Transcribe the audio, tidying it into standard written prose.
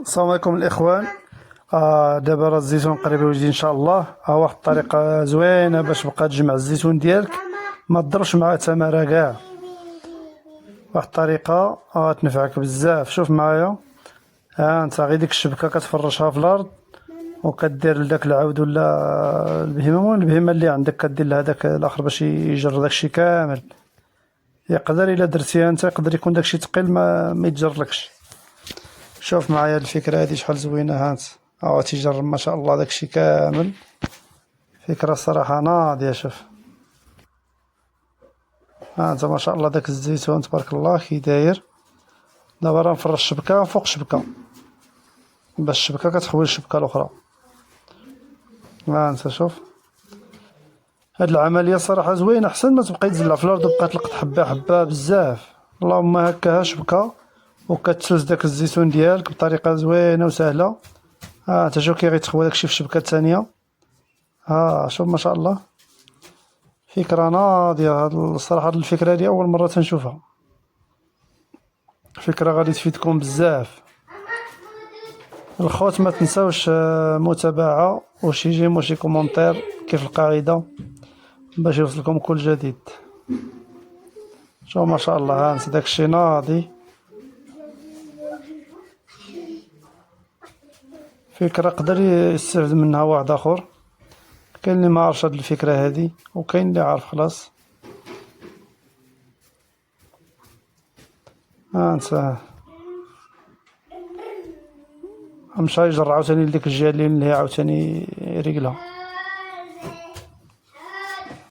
السلام عليكم الاخوان. دابا راه الزيتون قريب يوجد ان شاء الله. واحد الطريقه زوينه باش تبقى تجمع الزيتون ديالك ما تضرش معاه تماره كاع. واحد الطريقه تنفعك بزاف. شوف معايا، انت غير ديك الشبكه كتفرشها في الارض وكدير لداك العود ولا البهيمه اللي عندك، كدير لها داك الاخر باش يجر داكشي كامل. يقدر الا درتيها انت يقدر يكون داكشي ثقيل ما يتجرلكش. شوف معايا الفكرة هادي شحال زوينة. هانت تيجرب ما شاء الله داكشي كامل. فكرة صراحة ناضية. شوف هانت ما شاء الله داك الزيتون تبارك الله كي داير. دابا راه نفرش شبكة فوق شبكة باش الشبكة كتخوي الشبكة الأخرى. هانت شوف هاد العملية صراحة زوينة، أحسن ما تبقى تزلع في الأرض وتبقى تلقط حبة حبة بزاف. اللهم هكاها شبكة وكتسوس داك الزيتون ديالك بطريقة زوينة وسهلة. انت شوف كي غيتخوى داكشي في الشبكة الثانية. شوف ما شاء الله فكرة ناضية. الصراحة هاد الفكرة هادي أول مرة تنشوفها. فكرة غادي تفيدكم بزاف الخوت. ما تنساوش متابعة وشي جيم وشي كومونتير كيف القاعدة باش يوصلكم كل جديد. شوف ما شاء الله هانت داكشي ناضي. فكرة قدر يستافد منها واحد آخر. كاين اللي ما عارفش هاد الفكرة هادي وكاين اللي عارف خلاص. هانت مشى يجر عاوتاني لديك الجهة اللي هي عاوتاني رجلها.